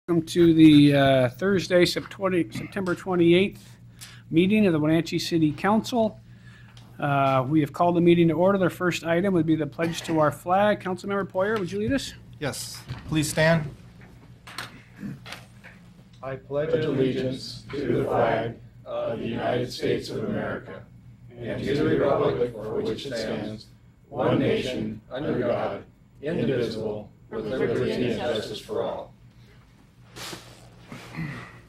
Welcome to the Thursday, September 28th meeting of the Wenatchee City Council. We have called the meeting to order. The first item would be the pledge to our flag. Councilmember Poyer, would you lead us? Yes, please stand. I pledge allegiance to the flag of the United States of America and to the republic for which it stands, one nation, under God, indivisible, with liberty and justice for all.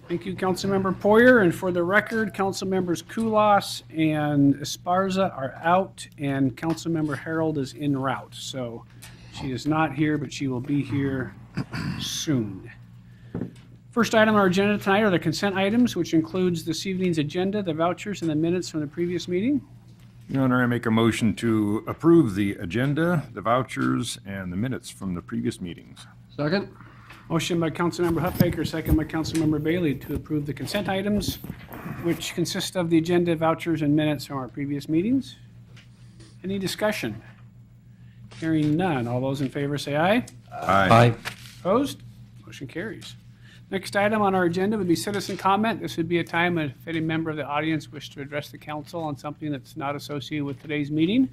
Thank you, Councilmember Poyer. And for the record, Councilmembers Kulas and Esparza are out, and Councilmember Harold is en route. So she is not here, but she will be here soon. First item on our agenda tonight are the consent items, which includes this evening's agenda, the vouchers, and the minutes from the previous meeting. Your Honor, I make a motion to approve the agenda, the vouchers, and the minutes from the previous meetings. Second. Motion by Councilmember Huffaker, second by Councilmember Bailey to approve the consent items, which consist of the agenda, vouchers, and minutes from our previous meetings. Any discussion? Hearing none. All those in favor say aye. Aye. Opposed? Motion carries. Next item on our agenda would be citizen comment. This would be a time if any member of the audience wished to address the council on something that's not associated with today's meeting.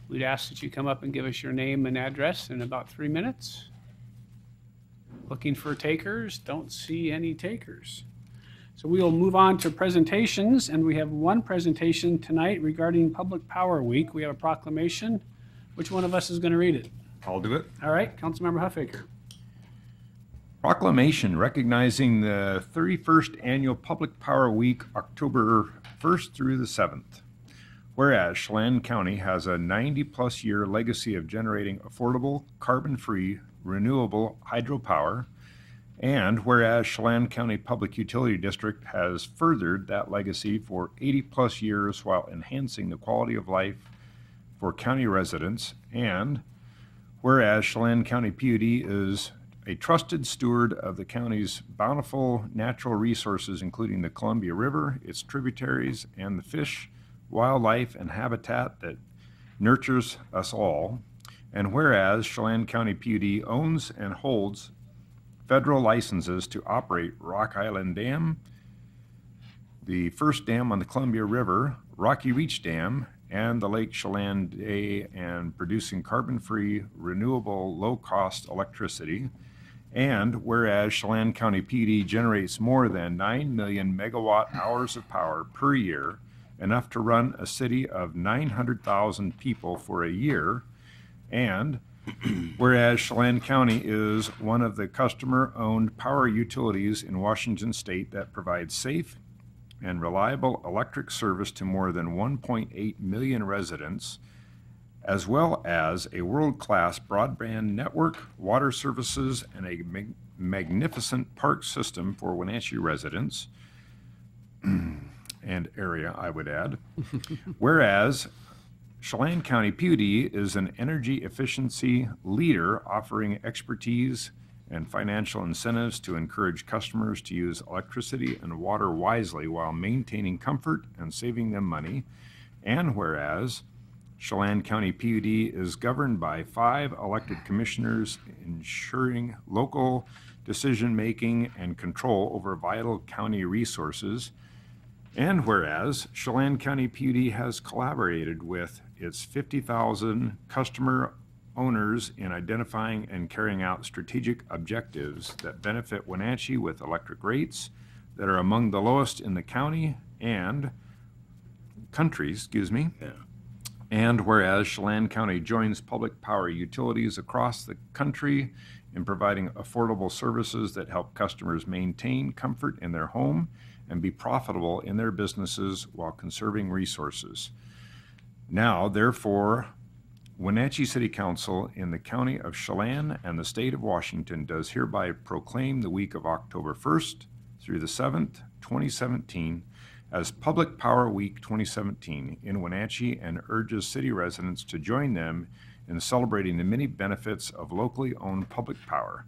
We'd ask that you come up and give us your name and address in about 3 minutes. Looking for takers, don't see any takers. So we will move on to presentations, and we have one presentation tonight regarding Public Power Week. We have a proclamation. Which one of us is going to read it? I'll do it. All right, Councilmember Huffaker. Proclamation recognizing the 31st Annual Public Power Week, October 1st through the 7th. Whereas Chelan County has a 90-plus year legacy of generating affordable, carbon-free, renewable hydropower, and whereas Chelan County Public Utility District has furthered that legacy for 80-plus years while enhancing the quality of life for county residents, and whereas Chelan County PUD is a trusted steward of the county's bountiful natural resources, including the Columbia River, its tributaries, and the fish, wildlife, and habitat that nurtures us all. And whereas Chelan County PUD owns and holds federal licenses to operate Rock Island Dam, the first dam on the Columbia River, Rocky Reach Dam, and the Lake Chelan Day, and producing carbon-free, renewable, low-cost electricity. And whereas Chelan County PD generates more than 9 million megawatt hours of power per year, enough to run a city of 900,000 people for a year. And whereas Chelan County is one of the customer-owned power utilities in Washington State that provides safe and reliable electric service to more than 1.8 million residents, as well as a world-class broadband network, water services, and a magnificent park system for Wenatchee residents and area, I would add. Whereas Chelan County PUD is an energy efficiency leader offering expertise and financial incentives to encourage customers to use electricity and water wisely while maintaining comfort and saving them money. And whereas Chelan County PUD is governed by 5 elected commissioners, ensuring local decision-making and control over vital county resources. And whereas Chelan County PUD has collaborated with its 50,000 customer owners in identifying and carrying out strategic objectives that benefit Wenatchee with electric rates that are among the lowest in the county and And whereas Chelan County joins public power utilities across the country in providing affordable services that help customers maintain comfort in their home and be profitable in their businesses while conserving resources. Now, therefore, Wenatchee City Council in the County of Chelan and the State of Washington does hereby proclaim the week of October 1st through the 7th, 2017, as Public Power Week 2017 in Wenatchee, and urges city residents to join them in celebrating the many benefits of locally owned public power.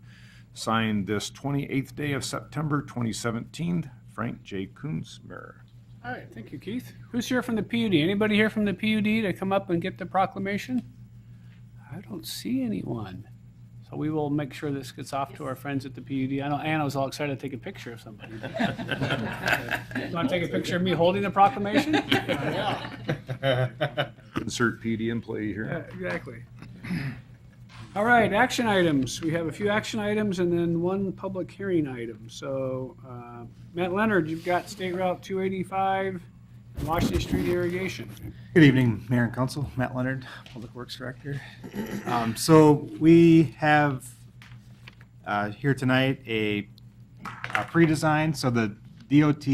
Signed this 28th day of September 2017, Frank J. Kuntz, Mayor. All right, thank you, Keith. Who's here from the PUD? Anybody here from the PUD to come up and get the proclamation? I don't see anyone. So we will make sure this gets off to our friends at the PUD. I know Anna was all excited to take a picture of somebody. You want to take a picture of me holding the proclamation? Insert PD employee Yeah, here. exactly. All right, action items. We have a few action items and then one public hearing item. So, Matt Leonard, you've got State Route 285 and Washington Street irrigation. Good evening, Mayor and Council. Matt Leonard, Public Works Director. So we have here tonight a pre-design. So the DOT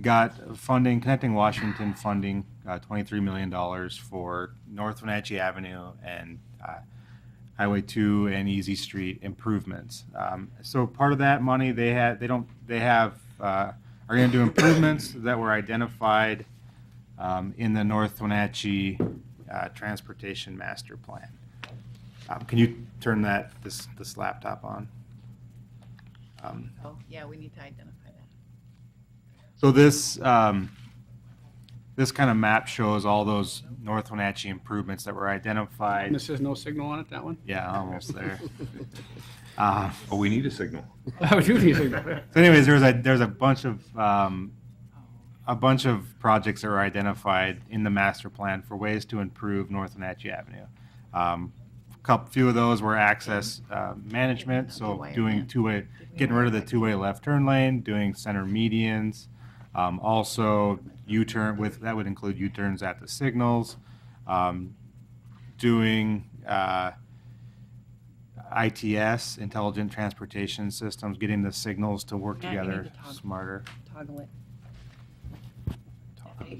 got funding, Connecting Washington funding, $23 million for North Wenatchee Avenue and Highway 2 and Easy Street improvements. So part of that money are going to do improvements that were identified in the North Wenatchee Transportation Master Plan. Can you turn this laptop on? Oh, yeah, we need to identify that. So this kind of map shows all those North Wenatchee improvements that were identified. And this says no signal on it, that one? Yeah, almost there. Oh, we need a signal. I do need a signal. So anyways, there's a bunch of projects that were identified in the master plan for ways to improve North Wenatchee Avenue. Few of those were access management, so doing getting rid of the two-way left turn lane, doing center medians, also U-turn that would include U-turns at the signals, doing ITS, intelligent transportation systems, getting the signals to work Matt, you need together to toggle. smarter. Toggle it.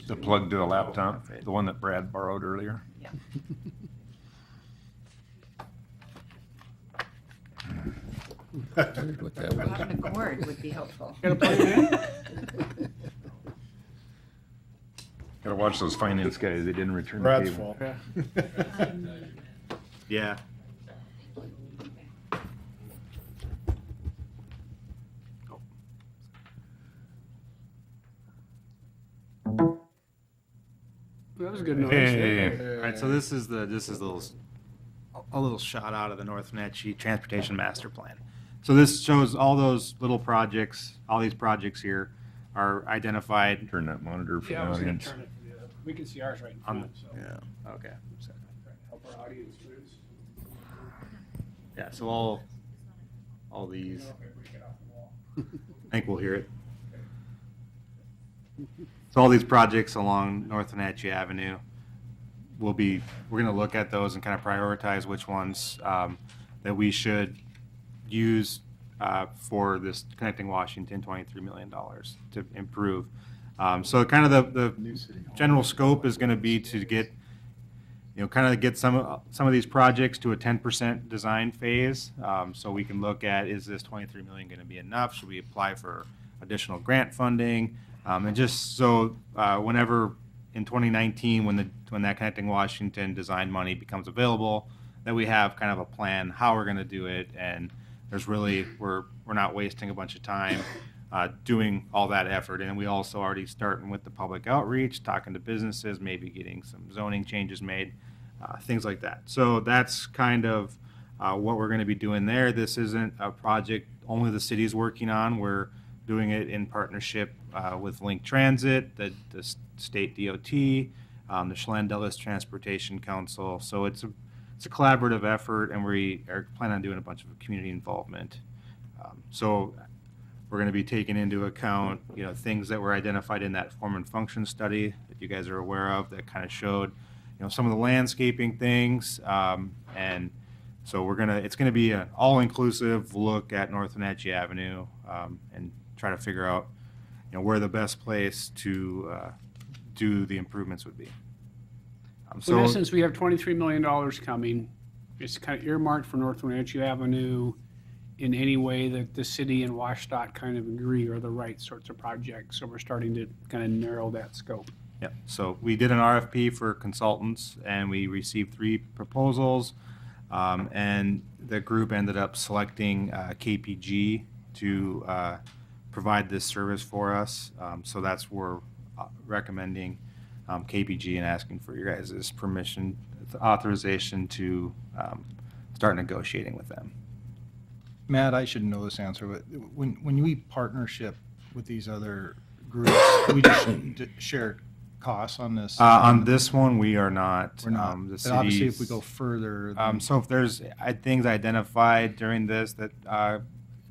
The plug to the laptop, the one that Brad borrowed earlier. Yeah. What that was. Having a cord would be helpful. Gotta plug it in? Gotta watch those finance guys, they didn't return the Brad's cable. fault. Yeah. That was a good noise. Hey. All right, so this is a little shot out of the North Wenatchee Transportation Master Plan. So this shows all those little projects, all these projects here are identified. Turn that monitor for the Yeah, I was gonna audience. turn it. We can see ours right in On front, so. Yeah, okay. Trying to help our audience through this. Yeah, so all these, Okay, break it off the wall. I think we'll hear it. So all these projects along North Wenatchee Avenue we're gonna look at those and kind of prioritize which ones that we should use for this Connecting Washington $23 million to improve. So kind of the general scope is gonna be to get, get some of these projects to a 10% design phase. So we can look at, is this 23 million gonna be enough? Should we apply for additional grant funding? And just so whenever in 2019, when that Connecting Washington design money becomes available, that we have kind of a plan how we're gonna do it, and we're not wasting a bunch of time doing all that effort. And we also already starting with the public outreach, talking to businesses, maybe getting some zoning changes made, things like that. So that's kind of what we're going to be doing there. This isn't a project only the city's working on. We're doing it in partnership with Link Transit, the state DOT, the Chelan Dulles Transportation Council. So it's a collaborative effort, and we are planning on doing a bunch of community involvement. So we're going to be taking into account, things that were identified in that form and function study that you guys are aware of that kind of showed, some of the landscaping things. And so it's going to be an all-inclusive look at North Wenatchee Avenue and try to figure out, where the best place to do the improvements would be. So in essence, we have $23 million coming. It's kind of earmarked for North Wenatchee Avenue in any way that the city and WashDOT kind of agree are the right sorts of projects. So we're starting to kind of narrow that scope. Yeah, so we did an RFP for consultants, and we received 3 proposals, and the group ended up selecting KPG to provide this service for us. So that's we're recommending KPG and asking for your guys' permission, authorization to start negotiating with them. Matt, I should know this answer, but when we partnership with these other groups, we just share costs on this? On this one, we are not. We're not. The But obviously, if we cities- go further, So if there's things identified during this that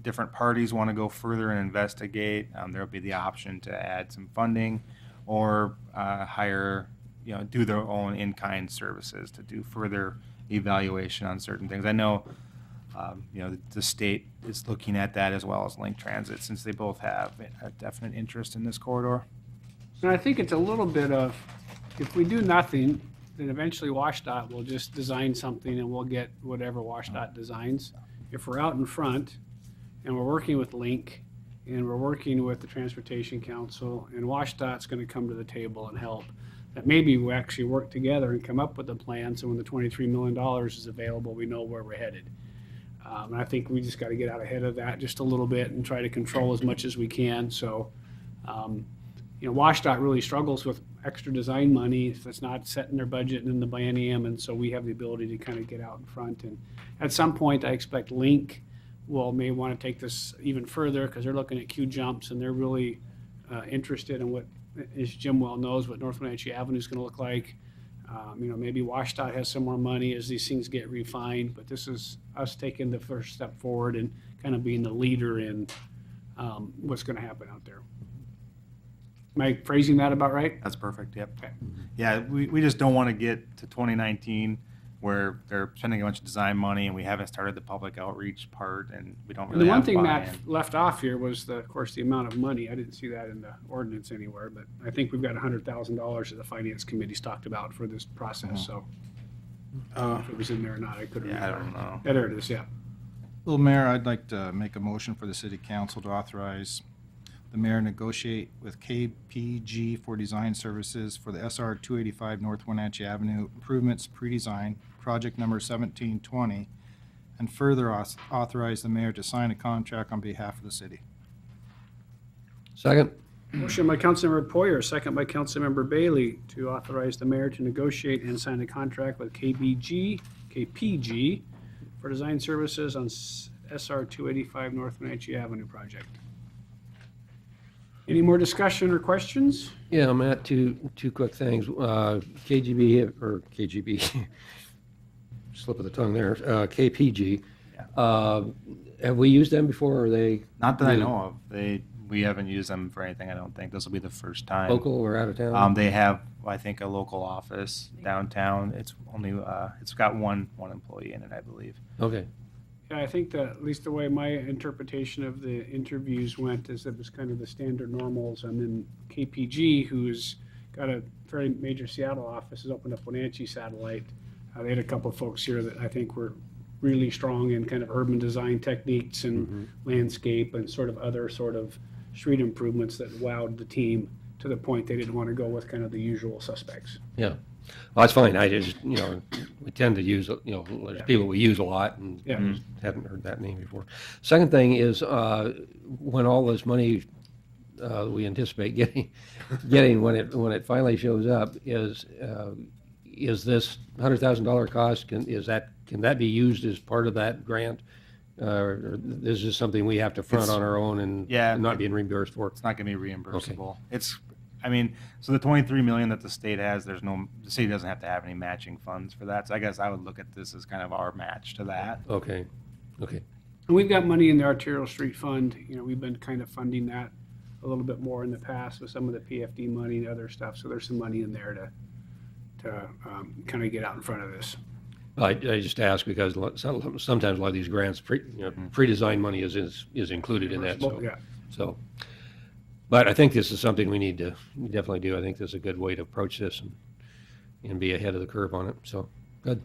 different parties want to go further and investigate, there'll be the option to add some funding or hire, do their own in-kind services to do further evaluation on certain things. I know, the state is looking at that as well as Link Transit, since they both have a definite interest in this corridor. And I think it's a little bit of, if we do nothing, then eventually WashDOT will just design something and we'll get whatever WashDOT designs. If we're out in front and we're working with Link and we're working with the Transportation Council and WashDOT's going to come to the table and help, that maybe we actually work together and come up with a plan, so when the $23 million is available, we know where we're headed. And I think we just got to get out ahead of that just a little bit and try to control as much as we can. So, WashDOT really struggles with extra design money that's not set in their budget and in the biennium, and so we have the ability to kind of get out in front. And at some point, I expect Link may want to take this even further, because they're looking at queue jumps and they're really interested in what, as Jim well knows, what North Wenatchee Avenue is going to look like. Maybe WashDOT has some more money as these things get refined, but this is us taking the first step forward and kind of being the leader in what's going to happen out there. Am I phrasing that about right? That's perfect, yep. Okay. Yeah, we just don't want to get to 2019 where they're spending a bunch of design money and we haven't started the public outreach part and we don't And really the one have thing Matt buy-in. left off here was, of course, the amount of money. I didn't see that in the ordinance anywhere, but I think we've got $100,000 that the Finance Committee's talked about for this process, so. If it was in there or not, I couldn't Yeah, I remember. don't know. Yeah, there it is, yeah. Well, Mayor, I'd like to make a motion for the City Council to authorize the mayor negotiate with KPG for design services for the SR 285 North Wenatchee Avenue improvements pre-design, project number 1720, and further authorize the mayor to sign a contract on behalf of the city. Second. Motion by Councilmember Poyer, second by Councilmember Bailey, to authorize the mayor to negotiate and sign a contract with KPG for design services on SR 285 North Wenatchee Avenue project. Any more discussion or questions? Yeah, Matt, two quick things. KGB, slip of the tongue there, KPG. Have we used them before, or are they? Not that I new? know of. We haven't used them for anything, I don't think. This will be the first time. Local or out of town? They have, I think, a local office downtown. It's only, it's got one employee in it, I believe. Okay, Yeah, I think that, at least the way my interpretation of the interviews went, is it was kind of the standard normals, and then KPG, who's got a very major Seattle office, has opened up Wenatchee Satellite. They had a couple of folks here that I think were really strong in kind of urban design techniques and landscape and sort of other sort of street improvements that wowed the team to the point they didn't want to go with kind of the usual suspects. yeah. Well, that's fine. I just, we tend to use, there's people we use a lot and Yeah. just haven't heard that name before. Second thing is, when all this money we anticipate getting when it finally shows up, is this $100,000 cost, can that be used as part of that grant? Or is this something we have to front It's- on our own and Yeah. not being reimbursed for? It's not going to be reimbursable. So the 23 million that the state has, the city doesn't have to have any matching funds for that. So I guess I would look at this as kind of our match to that. Okay. And we've got money in the Arterial Street Fund. We've been kind of funding that a little bit more in the past with some of the PFD money and other stuff. So there's some money in there to kind of get out in front of this. I just ask because sometimes a lot of these grants, pre-design money is included in that. Yeah. But I think this is something we need to definitely do. I think this is a good way to approach this and be ahead of the curve on it. So, good.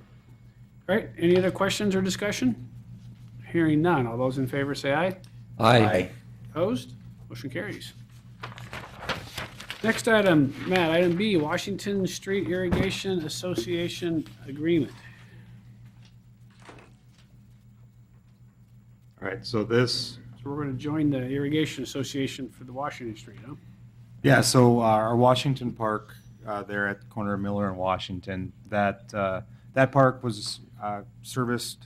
All right, any other questions or discussion? Hearing none. All those in favor say aye. Aye. Opposed? Motion carries. Next item, Matt, item B, Washington Street Irrigation Association Agreement. All right, so this, So we're going to join the Irrigation Association for the Washington Street, huh? yeah, so our Washington Park there at the corner of Miller and Washington, that park was serviced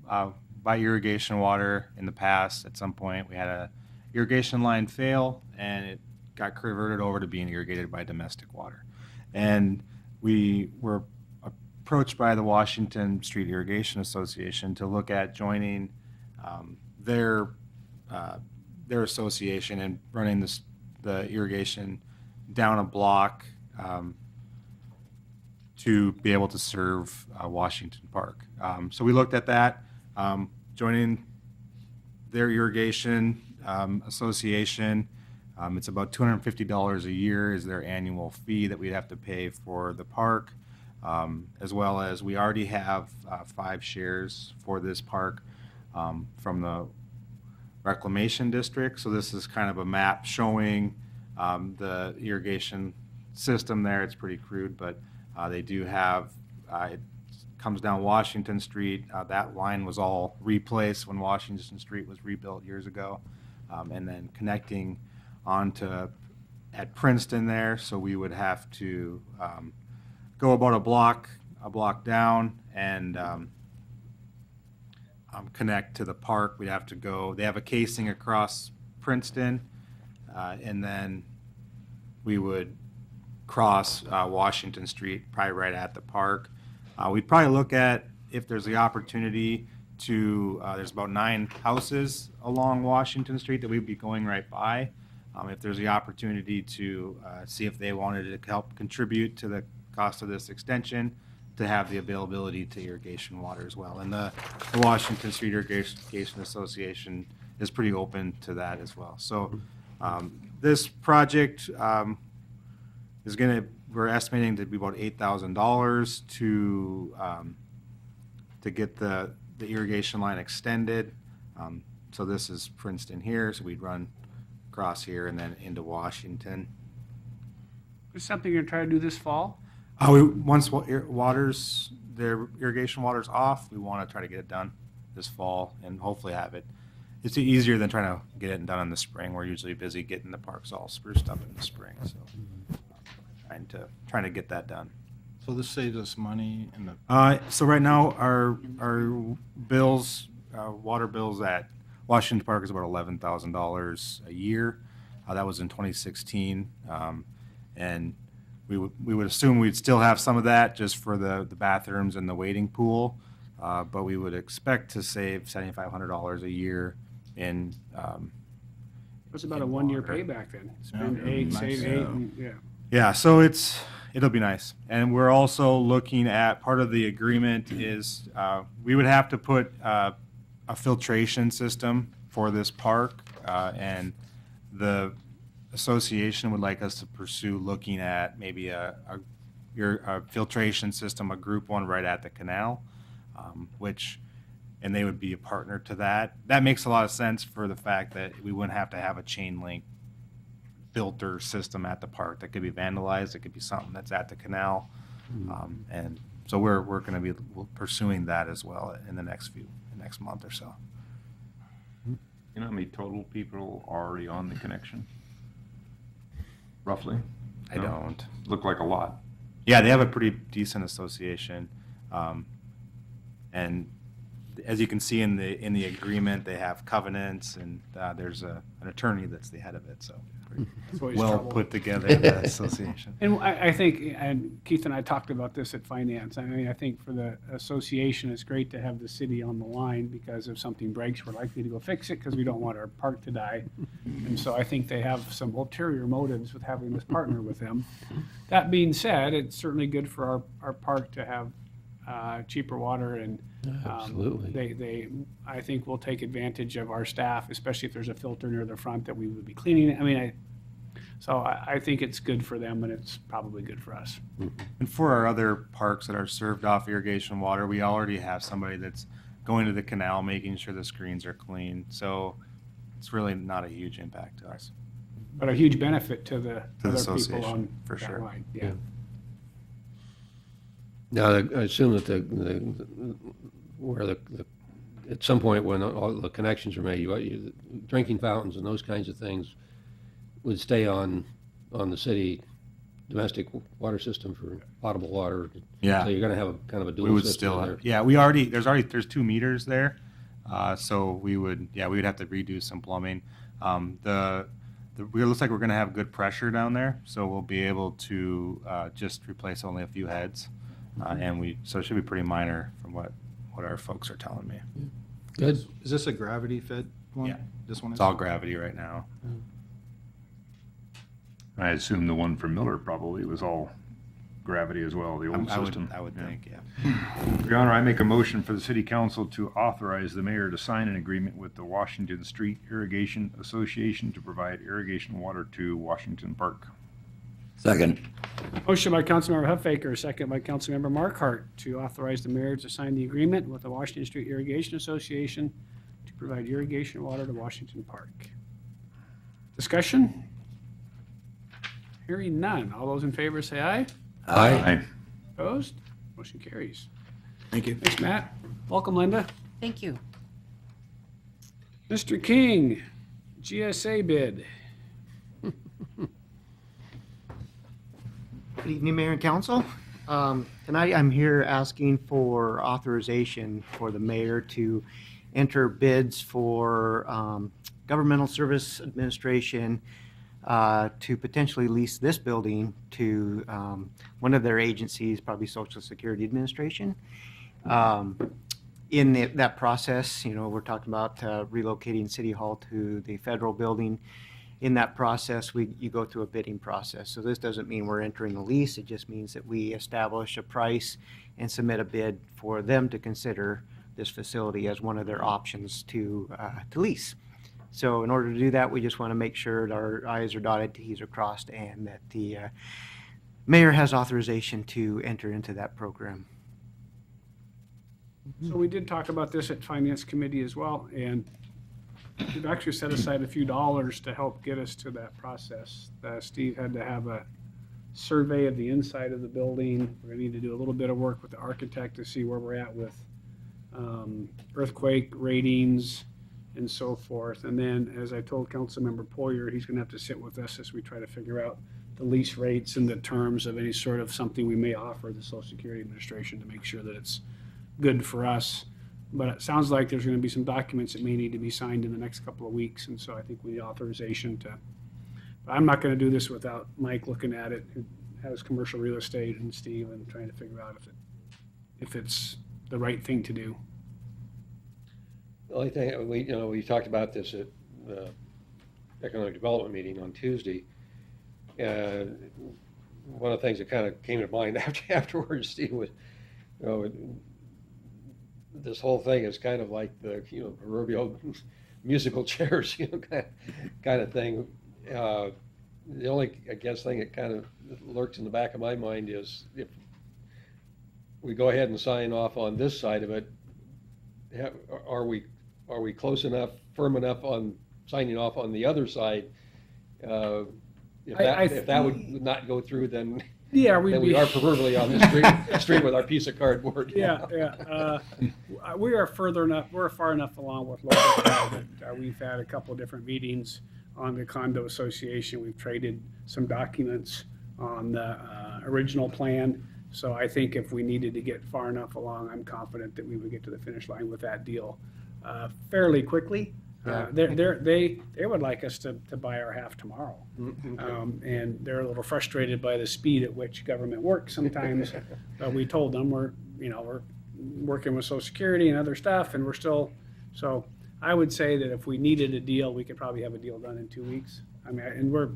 buy irrigation water in the past. At some point, we had a irrigation line fail, and it got converted over to being irrigated by domestic water. And we were approached by the Washington Street Irrigation Association to look at joining their association and running the irrigation down a block to be able to serve Washington Park. So we looked at that, joining their irrigation association. It's about $250 a year is their annual fee that we'd have to pay for the park, as well as we already have 5 shares for this park from the reclamation district. So this is kind of a map showing the irrigation system there. It's pretty crude, but they do have, it comes down Washington Street. That line was all replaced when Washington Street was rebuilt years ago. And then connecting onto at Princeton there. So we would have to go about a block down and connect to the park. We'd have to go, they have a casing across Princeton, and then we would cross Washington Street, probably right at the park. We'd probably look at if there's the opportunity to, there's about 9 houses along Washington Street that we'd be going right by. If there's the opportunity to see if they wanted to help contribute to the cost of this extension, to have the availability to irrigation water as well. And the Washington Street Irrigation Association is pretty open to that as well. So this project is going to, we're estimating to be about $8,000 to get the irrigation line extended. So this is Princeton here, so we'd run across here and then into Washington. Is something you're going to try to do this fall? Once their irrigation water's off, we want to try to get it done this fall and hopefully have it. It's easier than trying to get it done in the spring. We're usually busy getting the parks all spruced up in the spring, so trying to get that done. So this saves us money in the. So right now, our bills, water bills at Washington Park is about $11,000 a year. That was in 2016, and we would assume we'd still have some of that just for the bathrooms and the wading pool, but we would expect to save $7,500 a year in. It's about a in 1-year water. payback then. Spend Yeah, 8, nice, save 8, yeah. and, yeah. Yeah, so it'll be nice. And we're also looking at, part of the agreement is we would have to put a filtration system for this park, and the association would like us to pursue looking at maybe a filtration system, a group one right at the canal, and they would be a partner to that. That makes a lot of sense for the fact that we wouldn't have to have a chain link filter system at the park that could be vandalized. It could be something that's at the canal, and so we're going to be pursuing that as well in the next month or so. You know how many total people are already on the connection? Roughly? I No? don't. Look like a lot. Yeah, they have a pretty decent association, and as you can see in the agreement, they have covenants, and there's an attorney that's the head of it. So It's always well trouble. put together the association. And I think, and Keith and I talked about this at finance, I mean, I think for the association, it's great to have the city on the line, because if something breaks, we're likely to go fix it, because we don't want our park to die. And so I think they have some ulterior motives with having this partner with them. That being said, it's certainly good for our park to have cheaper water, and Absolutely. they I think will take advantage of our staff, especially if there's a filter near the front that we would be cleaning it. I mean, I think it's good for them, and it's probably good for us. And for our other parks that are served off irrigation water, we already have somebody that's going to the canal, making sure the screens are clean. So it's really not a huge impact to us. But a huge benefit to the the other people association, on for that sure. line. Yeah. Now, I assume that at some point when all the connections are made, drinking fountains and those kinds of things would stay on the city domestic water system for potable water. Yeah. So you're going to have a kind of a We dual would system still, there. yeah, there's 2 meters there. So we would have to redo some plumbing. It looks like we're going to have good pressure down there, so we'll be able to just replace only a few heads. So it should be pretty minor from what our folks are telling me. Good. Is this a gravity fed one? Yeah. This one is? It's all gravity right now. I assume the one from Miller probably was all gravity as well, the old system. I would Yeah. think, yeah. Your Honor, I make a motion for the City Council to authorize the mayor to sign an agreement with the Washington Street Irrigation Association to provide irrigation water to Washington Park. Second. Motion by Councilmember Huffaker, second by Councilmember Markart to authorize the mayor to sign the agreement with the Washington Street Irrigation Association to provide irrigation water to Washington Park. Discussion? Hearing none. All those in favor say aye. Aye. Opposed? Motion carries. Thank you. Thanks, Matt. Welcome, Linda. Thank you. Mr. King, GSA bid. Good evening, Mayor and Council. Tonight, I'm here asking for authorization for the mayor to enter bids for governmental service administration to potentially lease this building to one of their agencies, probably Social Security Administration. In that process, we're talking about relocating City Hall to the federal building. In that process, you go through a bidding process. So this doesn't mean we're entering a lease. It just means that we establish a price and submit a bid for them to consider this facility as one of their options to lease. So in order to do that, we just want to make sure that our I's are dotted, T's are crossed, and that the mayor has authorization to enter into that program. So we did talk about this at Finance Committee as well, and we've actually set aside a few dollars to help get us to that process. Steve had to have a survey of the inside of the building. We're gonna need to do a little bit of work with the architect to see where we're at with earthquake ratings and so forth. And then, as I told Councilmember Poyer, he's gonna have to sit with us as we try to figure out the lease rates and the terms of any sort of something we may offer the Social Security Administration to make sure that it's good for us. But it sounds like there's going to be some documents that may need to be signed in the next couple of weeks, and so I think we need authorization to, but I'm not going to do this without Mike looking at it, who has commercial real estate, and Steve, and trying to figure out if it's the right thing to do. The only thing, we talked about this at the economic development meeting on Tuesday. One of the things that kind of came to mind afterwards, Steve, was, this whole thing is kind of like the, proverbial musical chairs, kind of thing. The only, I guess, thing that kind of lurks in the back of my mind is if we go ahead and sign off on this side of it, are we close enough, firm enough on signing off on the other side? If that would not go through, then Yeah, then we are proverbially on the street with our piece of cardboard. Yeah. We are we're far enough along with local law that we've had a couple of different meetings on the condo association. We've traded some documents on the original plan. So I think if we needed to get far enough along, I'm confident that we would get to the finish line with that deal fairly quickly. They would like us to buy our half tomorrow. And they're a little frustrated by the speed at which government works sometimes. But we told them we're working with Social Security and other stuff, and we're still, so I would say that if we needed a deal, we could probably have a deal done in 2 weeks. I mean, and we're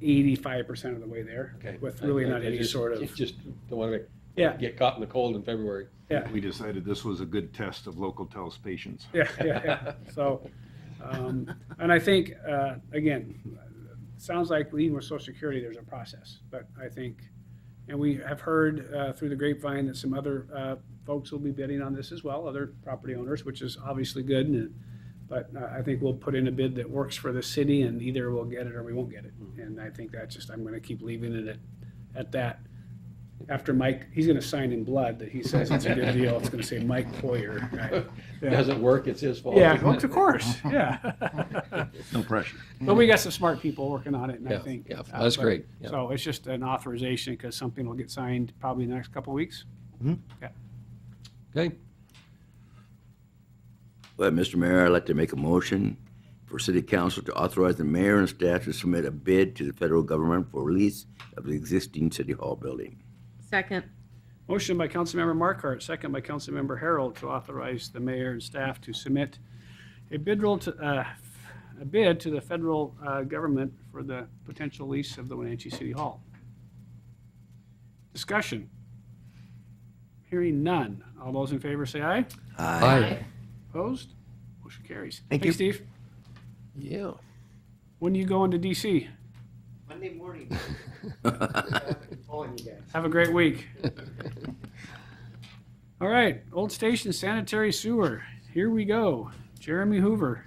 85% of the way there, Okay. with really not any sort of, Just don't want to yeah, get caught in the cold in February. yeah. We decided this was a good test of local tells patience. Yeah. So, and I think, again, sounds like even with Social Security, there's a process. But I think, and we have heard through the grapevine that some other folks will be bidding on this as well, other property owners, which is obviously good. But I think we'll put in a bid that works for the city, and either we'll get it or we won't get it. And I think that's just, I'm going to keep leaving it at that. After Mike, he's gonna sign in blood that he says it's a good deal. It's gonna say Mike Poyer, right? Yeah. Doesn't work, it's his fault. Yeah, well, of course, yeah. No pressure. But we got some smart people working on it, and I Yeah, think. yeah, that's but- great, yeah. So it's just an authorization because something will get signed probably in the next couple of weeks. Okay, Well, Mr. Mayor, I'd like to make a motion for City Council to authorize the mayor and staff to submit a bid to the federal government for release of the existing City Hall building. Second. Motion by Councilmember Markart, second by Councilmember Harold to authorize the mayor and staff to submit a bid to the federal government for the potential lease of the Wenatchee City Hall. Discussion. Hearing none. All those in favor say aye. aye, Opposed? Motion carries. Thank Thanks, you. Steve. yeah. When are you going to DC? Monday morning. Have a great week. All right, Old Station Sanitary Sewer. Here we go. Jeremy Hoover.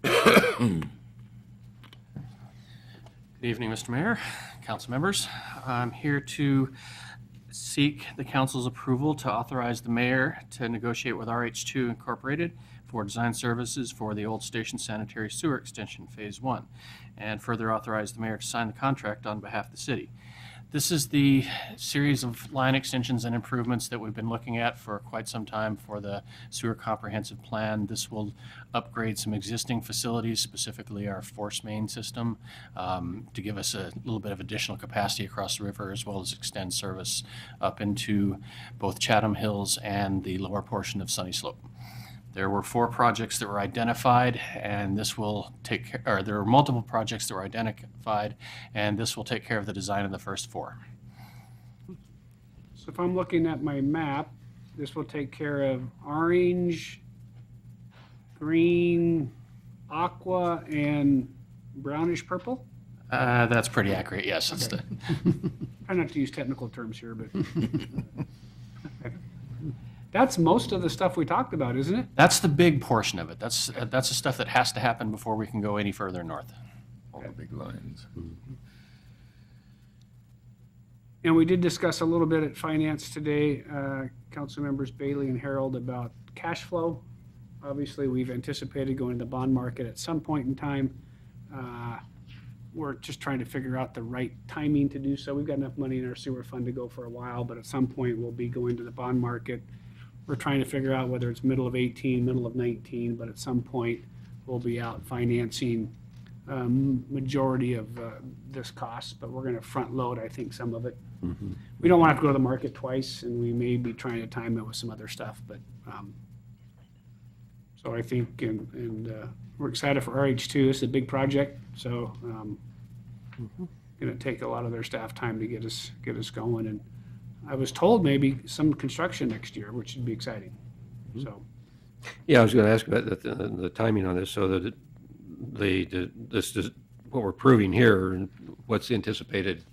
Good evening, Mr. Mayor, council members. I'm here to seek the council's approval to authorize the mayor to negotiate with RH2 Incorporated for design services for the Old Station Sanitary Sewer Extension Phase 1, and further authorize the mayor to sign the contract on behalf of the city. This is the series of line extensions and improvements that we've been looking at for quite some time for the sewer comprehensive plan. This will upgrade some existing facilities, specifically our force main system, to give us a little bit of additional capacity across the river, as well as extend service up into both Chatham Hills and the lower portion of Sunny Slope. There were 4 projects that were identified, and this will take care, or there were multiple projects that were identified, and this will take care of the design of the first 4. So if I'm looking at my map, this will take care of orange, green, aqua, and brownish purple? That's pretty accurate, yes. It's the, Try not to use technical terms here, but. That's most of the stuff we talked about, isn't it? that's the big portion of it. That's the stuff that has to happen before we can go any further north. All the big lines. And we did discuss a little bit at finance today, council members Bailey and Harold, about cash flow. Obviously, we've anticipated going to the bond market at some point in time. We're just trying to figure out the right timing to do so. We've got enough money in our sewer fund to go for a while, but at some point we'll be going to the bond market. We're trying to figure out whether it's middle of 18, middle of 19, but at some point we'll be out financing majority of this cost, but we're going to front load, I think, some of it. We don't want to have to go to the market twice, and we may be trying to time it with some other stuff, but so I think, and we're excited for RH2. This is a big project, so going to take a lot of their staff time to get us going. And I was told maybe some construction next year, which would be exciting. So Yeah, I was going to ask about the timing on this, so that this is what we're proving here, and what's the anticipated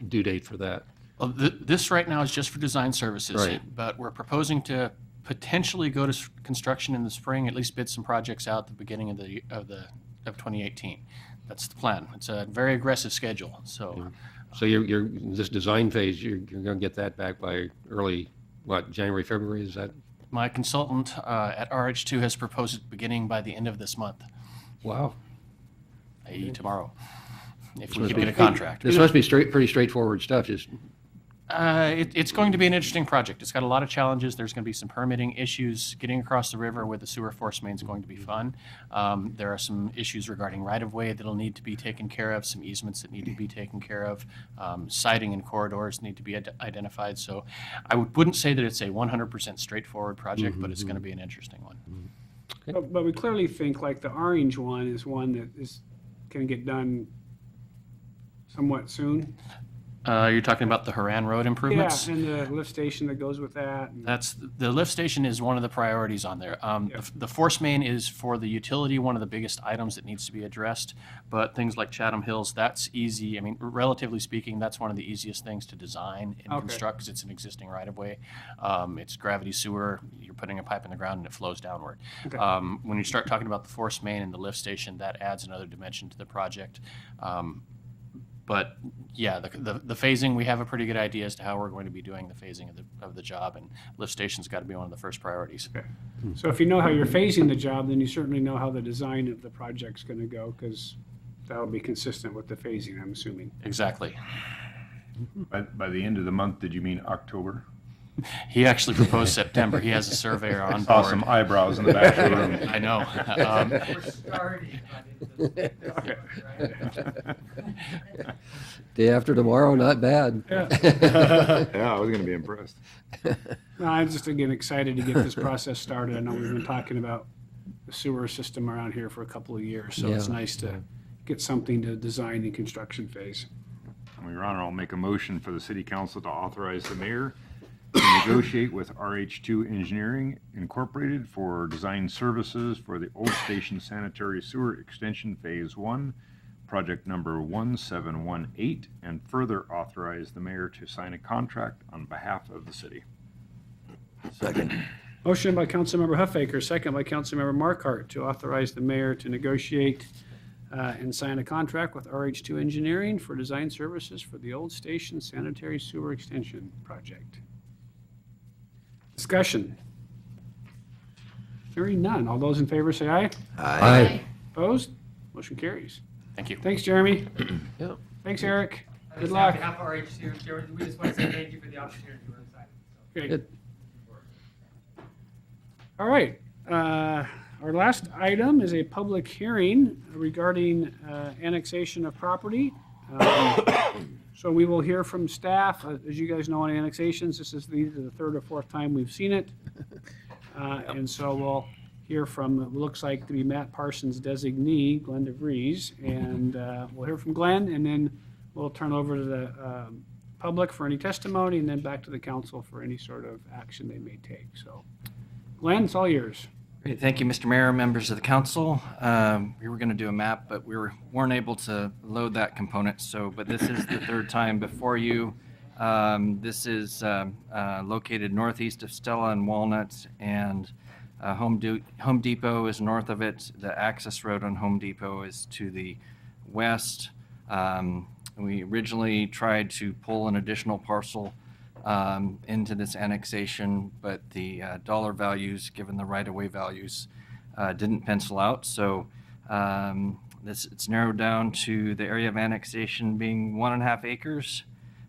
due date for that? Well, this right now is just for design services, Right. but we're proposing to potentially go to construction in the spring, at least bid some projects out at the beginning of 2018. That's the plan. It's a very aggressive schedule, so. So you're this design phase, you're going to get that back by early, what, January, February, is that? My consultant at RH2 has proposed it beginning by the end of this month, Wow. i.e. tomorrow, if we must could be- get a contract. This must be pretty straightforward stuff, just, It's going to be an interesting project. It's got a lot of challenges. There's going to be some permitting issues. Getting across the river with the sewer force main is going to be fun. There are some issues regarding right-of-way that'll need to be taken care of, some easements that need to be taken care of, siting and corridors need to be identified. So I wouldn't say that it's a 100% straightforward project, but it's going to be an interesting one. but we clearly think like the orange one is one that is can get done somewhat soon. You're talking about the Haran Road improvements? Yeah, and the lift station that goes with that. And That's, the lift station is one of the priorities on there. The force main is for the utility, one of the biggest items that needs to be addressed, but things like Chatham Hills, that's easy. I mean, relatively speaking, that's one of the easiest things to design and Okay. construct because it's an existing right-of-way. It's gravity sewer, you're putting a pipe in the ground and it flows downward. Okay. When you start talking about the force main and the lift station, that adds another dimension to the project. But yeah, the phasing, we have a pretty good idea as to how we're going to be doing the phasing of the job, and lift station's got to be one of the first priorities. Okay. So if you know how you're phasing the job, then you certainly know how the design of the project's going to go, because that'll be consistent with the phasing, I'm assuming. Exactly. By the end of the month, did you mean October? He actually proposed September. He has a surveyor on Saw board. some eyebrows in the back of the room. I know. Day after tomorrow, not bad. Yeah. Yeah, I was gonna be impressed. No, I'm just, again, excited to get this process started. I know we've been talking about the sewer system around here for a couple of years, so it's Yeah. nice to get something to design and construction phase. Your Honor, I'll make a motion for the city council to authorize the mayor to negotiate with RH2 Engineering Incorporated for design services for the Old Station Sanitary Sewer Extension Phase 1, project number 1718, and further authorize the mayor to sign a contract on behalf of the city. Second. Motion by Councilmember Huffaker, second by Councilmember Markart, to authorize the mayor to negotiate and sign a contract with RH2 Engineering for design services for the Old Station Sanitary Sewer Extension Project. Discussion. Hearing none. All those in favor say aye. Aye. Opposed? Motion carries. Thank you. Thanks, Jeremy. Yeah. Thanks, Eric. Good On luck. behalf of RH2, we just want to say thank you for the opportunity. We're excited. Okay. Good. All right. Our last item is a public hearing regarding annexation of property. So we will hear from staff. As you guys know, on annexations, this is either the third or fourth time we've seen it. And so we'll hear from, it looks like to be Matt Parsons' designee, Glenn DeVries. And we'll hear from Glenn, and then we'll turn over to the public for any testimony, and then back to the council for any sort of action they may take. So Glenn, it's all yours. Great. Thank you, Mr. Mayor, members of the council. We were going to do a map, but weren't able to load that component. But this is the third time before you. This is located northeast of Stella and Walnut, and Home Depot is north of it. The access road on Home Depot is to the west. We originally tried to pull an additional parcel into this annexation, but the dollar values, given the right-of-way values, didn't pencil out. So it's narrowed down to the area of annexation being 1.5 acres,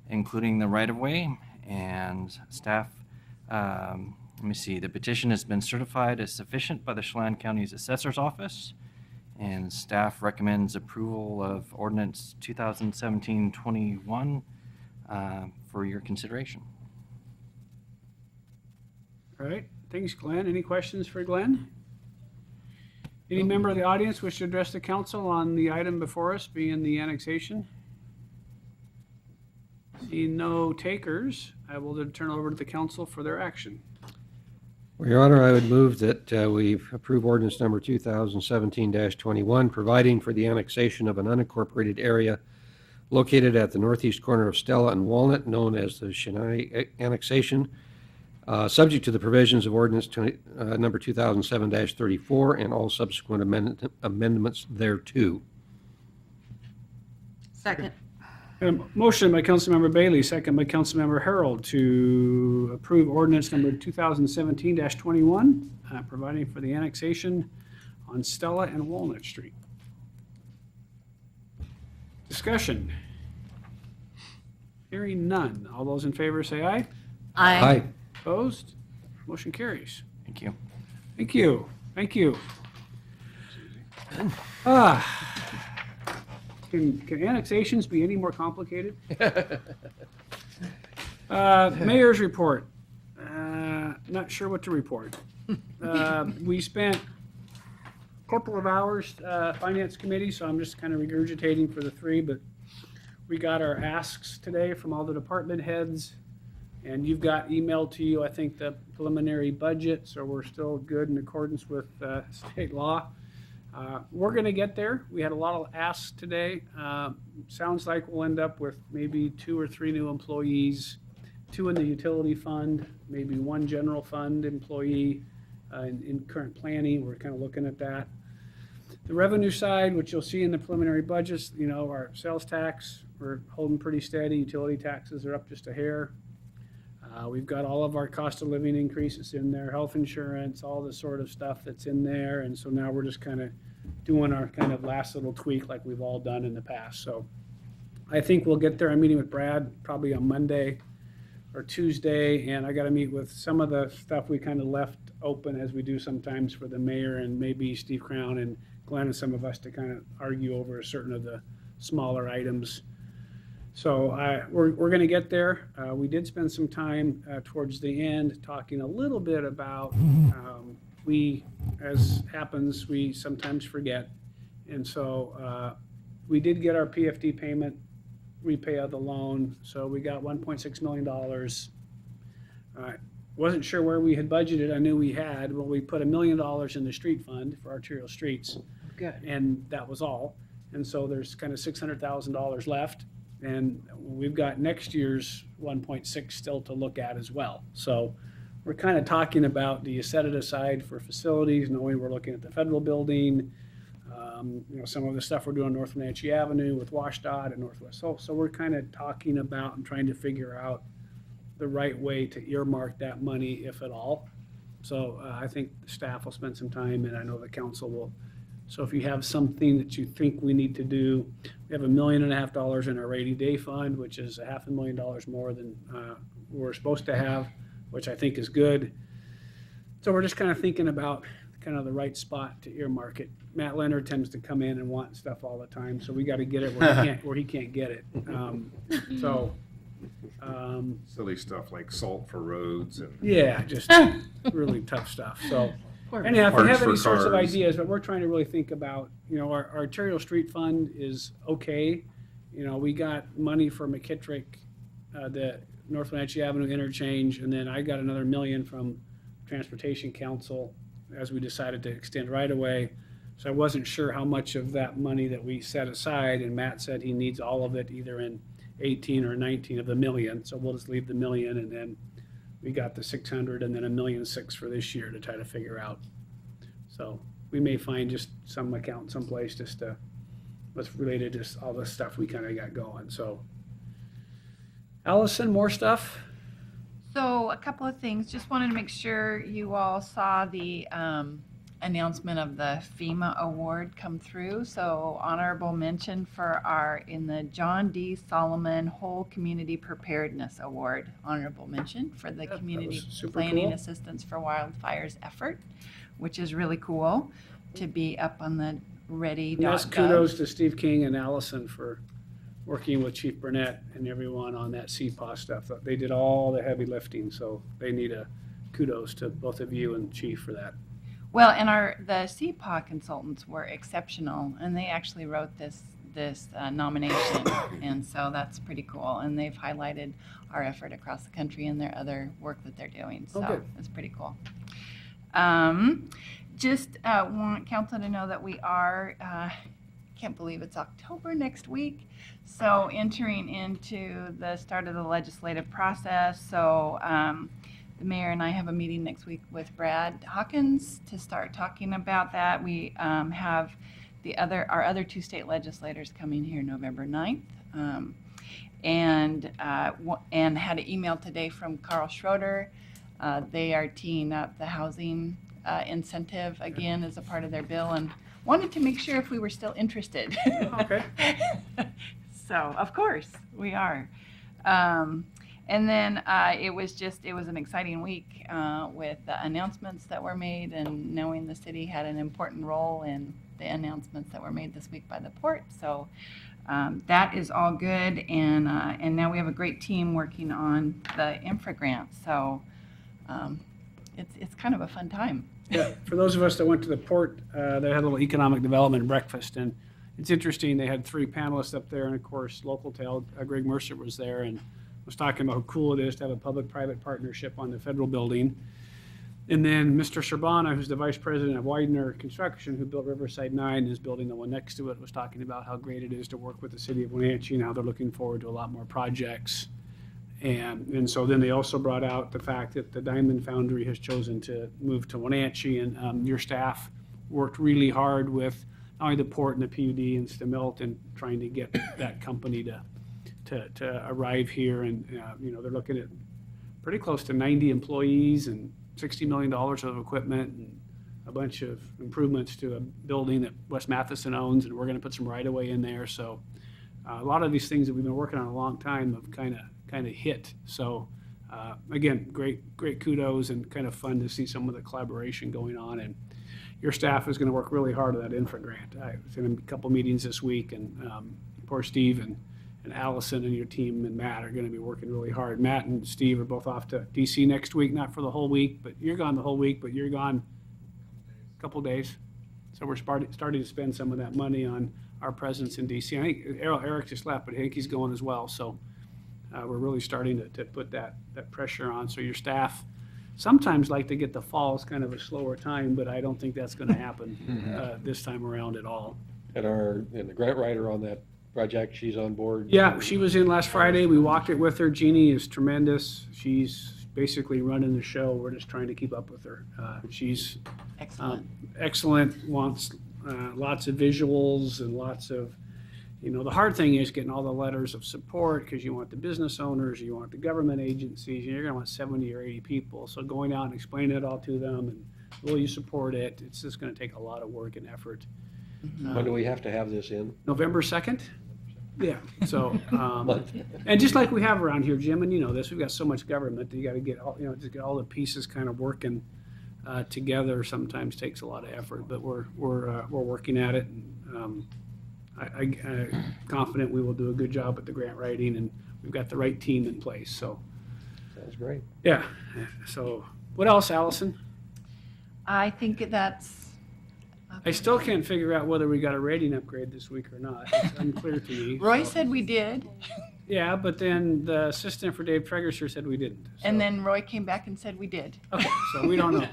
including the right-of-way. And staff, let me see, the petition has been certified as sufficient by the Chelan County's Assessor's Office, and staff recommends approval of ordinance 2017-21 for your consideration. All right, thanks, Glenn. Any questions for Glenn? Any member of the audience wish to address the council on the item before us, being the annexation? Seeing no takers, I will then turn over to the council for their action. Well, Your Honor, I would move that we approve ordinance number 2017-21, providing for the annexation of an unincorporated area located at the northeast corner of Stella and Walnut, known as the Chennai annexation, subject to the provisions of ordinance number 2007-34 and all subsequent amendments thereto. Second. A motion by Councilmember Bailey, second by Councilmember Harold, to approve ordinance number 2017-21, providing for the annexation on Stella and Walnut Street. Discussion. Hearing none. All those in favor say aye. Aye. Opposed? Motion carries. Thank you. Thank you. Thank you. Can annexations be any more complicated? Mayor's report. Not sure what to report. We spent a couple of hours, Finance Committee, so I'm just kind of regurgitating for the three, but we got our asks today from all the department heads, and you've got emailed to you, I think, the preliminary budget, so we're still good in accordance with state law. We're going to get there. We had a lot of asks today. Sounds like we'll end up with maybe 2 or 3 new employees, 2 in the utility fund, maybe 1 general fund employee in current planning. We're kind of looking at that. The revenue side, which you'll see in the preliminary budgets, our sales tax we're holding pretty steady. Utility taxes are up just a hair. We've got all of our cost of living increases in there, health insurance, all the sort of stuff that's in there. And so now we're just kind of doing our kind of last little tweak like we've all done in the past. So I think we'll get there. I'm meeting with Brad probably on Monday or Tuesday, and I got to meet with some of the stuff we kind of left open as we do sometimes for the mayor and maybe Steve Crown and Glenn and some of us to kind of argue over certain of the smaller items. So we're going to get there. We did spend some time towards the end talking a little bit about we, as happens, we sometimes forget. And so we did get our PFD payment repay of the loan. So we got $1.6 million. Wasn't sure where we had budgeted. I knew we had. Well, we put $1 million in the street fund for arterial streets. Good. And that was all. And so there's kind of $600,000 left. And we've got next year's 1.6 still to look at as well. So we're kind of talking about, do you set it aside for facilities, knowing we're looking at the federal building, some of the stuff we're doing on North Wenatchee Avenue with WashDOT and Northwest. So we're kind of talking about and trying to figure out the right way to earmark that money, if at all. So I think the staff will spend some time, and I know the council will. So if you have something that you think we need to do, we have $1.5 million in our rainy day fund, which is $500,000 more than we're supposed to have, which I think is good. So we're just kind of thinking about kind of the right spot to earmark it. Matt Leonard tends to come in and want stuff all the time, so we got to get it where he can't get it. Silly stuff like salt for roads and. Yeah, just really tough stuff. So anyhow, if you Parts have any for sorts of cars. ideas, but we're trying to really think about, our arterial street fund is okay. We got money for McKittrick, the North Wenatchee Avenue interchange, and then I got another $1 million from Transportation Council as we decided to extend right away. So I wasn't sure how much of that money that we set aside, and Matt said he needs all of it either in 18 or 19 of the $1 million. So we'll just leave the $1 million, and then we got the 600 and then $1.6 million for this year to try to figure out. So we may find just some account someplace just to, what's related to all the stuff we kind of got going. So Allison, more stuff? So a couple of things. Just wanted to make sure you all saw the announcement of the FEMA award come through. So honorable mention for in the John D. Solomon Whole Community Preparedness Award. Honorable mention for the Yeah, that Community was super Planning cool. Assistance for Wildfires effort, which is really cool to be up on the ready. And that's kudos to Steve King and Allison for working with Chief Burnett and everyone on that CPAW stuff. They did all the heavy lifting, so they need a kudos to both of you and Chief for that. Well, and the CPAW consultants were exceptional, and they actually wrote this nomination, and so that's pretty cool. And they've highlighted our effort across the country and their other work that they're doing, so good. it's pretty cool. Just want council to know that we are, can't believe it's October next week, so entering into the start of the legislative process. So the mayor and I have a meeting next week with Brad Hawkins to start talking about that. We have our other two state legislators coming here November 9th. And had an email today from Carl Schroeder. They are teeing up the housing incentive again as a part of their bill, and wanted to make sure if we were still interested. Okay. So, of course, we are. And then it was an exciting week with the announcements that were made, and knowing the city had an important role in the announcements that were made this week by the port. So that is all good, and now we have a great team working on the infra grant. So it's kind of a fun time. Yeah, for those of us that went to the port, they had a little economic development breakfast, and it's interesting. They had 3 panelists up there, and of course, local tale, Greg Mercer was there and was talking about how cool it is to have a public-private partnership on the federal building. And then Mr. Sherbana, who's the vice president of Widener Construction, who built Riverside 9 and is building the one next to it, was talking about how great it is to work with the city of Wenatchee and how they're looking forward to a lot more projects. And so then they also brought out the fact that the Diamond Foundry has chosen to move to Wenatchee, and your staff worked really hard with not only the port and the PUD and Stemilt and trying to get that company to to arrive here, and they're looking at pretty close to 90 employees and $60 million of equipment and a bunch of improvements to a building that West Matheson owns, and we're going to put some right-of-way in there. So a lot of these things that we've been working on a long time have kind of hit. So again, great kudos, and kind of fun to see some of the collaboration going on. And your staff is going to work really hard on that infra grant. I was in a couple meetings this week, and poor Steve and Allison and your team and Matt are going to be working really hard. Matt and Steve are both off to DC next week, not for the whole week, but you're gone the whole week, but you're gone a couple days. So we're starting to spend some of that money on our presence in DC. I think Eric just left, but I think he's going as well. So we're really starting to put that pressure on. So your staff sometimes like to get the fall as kind of a slower time, but I don't think that's going to happen this time around at all. And the grant writer on that project, she's on board? Yeah, she was in last Friday. We walked it with her. Jeannie is tremendous. She's basically running the show. We're just trying to keep up with her. She's excellent, wants lots of visuals and lots of, the hard thing is getting all the letters of support, because you want the business owners, you want the government agencies, and you're going to want 70 or 80 people. So going out and explaining it all to them, and will you support it? It's just going to take a lot of work and effort. When do we have to have this in? November 2nd? Yeah, so, and just like we have around here, Jim, and you know this, we've got so much government that you got to get all, just get all the pieces kind of working together. Sometimes takes a lot of effort, but we're working at it. And, I'm confident we will do a good job at the grant writing, and we've got the right team in place. So, sounds great. Yeah. So, what else, Allison? I think that's. I still can't figure out whether we got a rating upgrade this week or not. It's unclear to me. Roy said we did. Yeah, but then the assistant for Dave Tregerser said we didn't. So. And then Roy came back and said we did. Okay, so we don't know.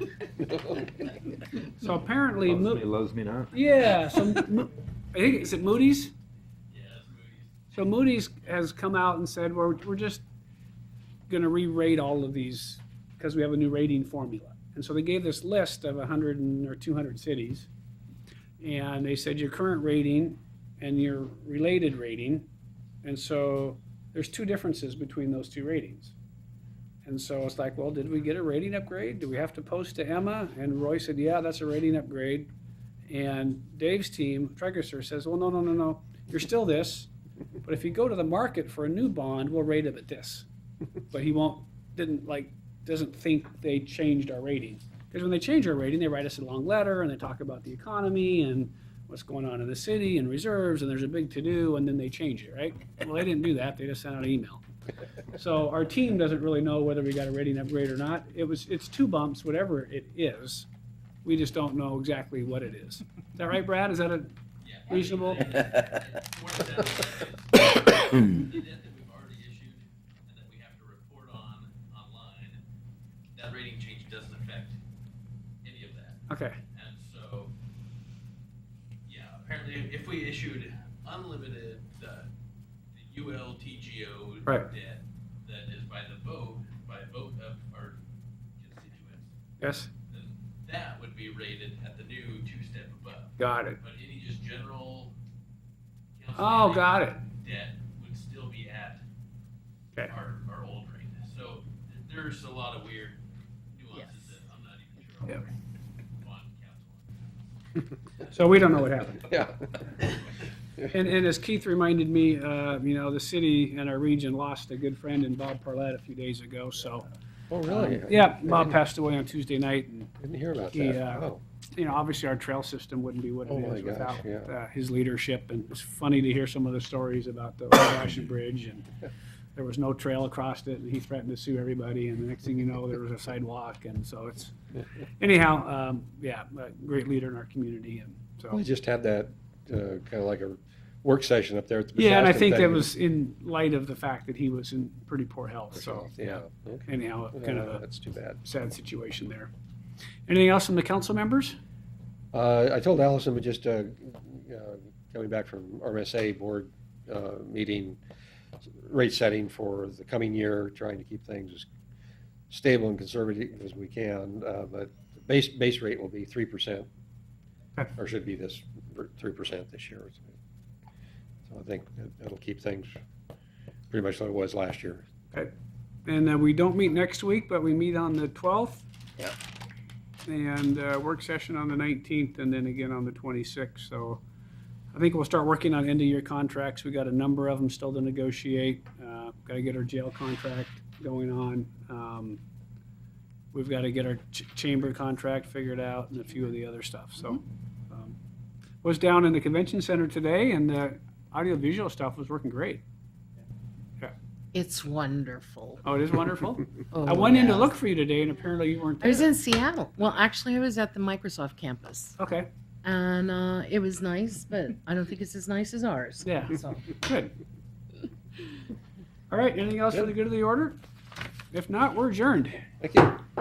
So apparently, loves me not. Yeah. So I think is it Moody's? Yeah, it's Moody's. So Moody's has come out and said we're just going to re-rate all of these because we have a new rating formula. And so they gave this list of 100 or 200 cities. And they said your current rating and your related rating. And so there's two differences between those two ratings. And so it's like, well, did we get a rating upgrade? Do we have to post to Emma? And Roy said, yeah, that's a rating upgrade. And Dave's team, Tregerser, says, well, no. You're still this. But if you go to the market for a new bond, we'll rate it at this. But he doesn't think they changed our rating. Because when they change our rating, they write us a long letter and they talk about the economy and what's going on in the city and reserves, and there's a big to-do, and then they change it, right? Well, they didn't do that. They just sent out an email. So our team doesn't really know whether we got a rating upgrade or not. It's 2 bumps, whatever it is. We just don't know exactly what it is. Is that right, Brad? Is that reasonable? The debt that we've already issued and that we have to report on online, that rating change doesn't affect any of that. Okay. And so, yeah, apparently if we issued unlimited, the ULTGO Right. debt that is by vote of our constituents, Yes. then that would be rated at the new 2-step above. Got it. But any just general Oh, got it. debt would still be at Okay. our old rate. So there's a lot of weird nuances that I'm not even sure on council. So we don't know what happened. Yeah. And as Keith reminded me, the city and our region lost a good friend in Bob Parlett a few days ago. So, Oh, really? yeah, Bob passed away on Tuesday night, and Didn't hear about he, that. Oh. obviously our trail system wouldn't be what it Oh, my is gosh, without yeah. his leadership. And it's funny to hear some of the stories about the Wenatchee Bridge, and there was no trail across it, and he threatened to sue everybody. And the next thing you know, there was a sidewalk, and so it's anyhow, a great leader in our community, and so. We just had that kind of like a work session up there at the Yeah, and I Shasta think that thing. was in light of the fact that he was in pretty poor health. So Yeah. Okay. anyhow, kind of a That's too bad. sad situation there. Anything else from the council members? I told Allison, we just coming back from RMSA board meeting, rate setting for the coming year, trying to keep things as stable and conservative as we can. But the base rate will be 3%, Okay. or should be 3% this year. So I think that'll keep things pretty much what it was last year. Okay. And we don't meet next week, but we meet on the 12th. Yep. And work session on the 19th, and then again on the 26th. So I think we'll start working on end-of-year contracts. We got a number of them still to negotiate. Got to get our jail contract going on. We've got to get our chamber contract figured out and a few of the other stuff. So was down in the convention center today, and the audiovisual stuff was working great. It's wonderful. Oh, it is wonderful? Oh, I went in to yes. look for you today, and apparently you weren't I was there. in Seattle. Well, actually, I was at the Microsoft campus, Okay, and it was nice, but I don't think it's as nice as ours. yeah, So. good. All right, anything else for the good of the order? If not, we're adjourned. Thank you.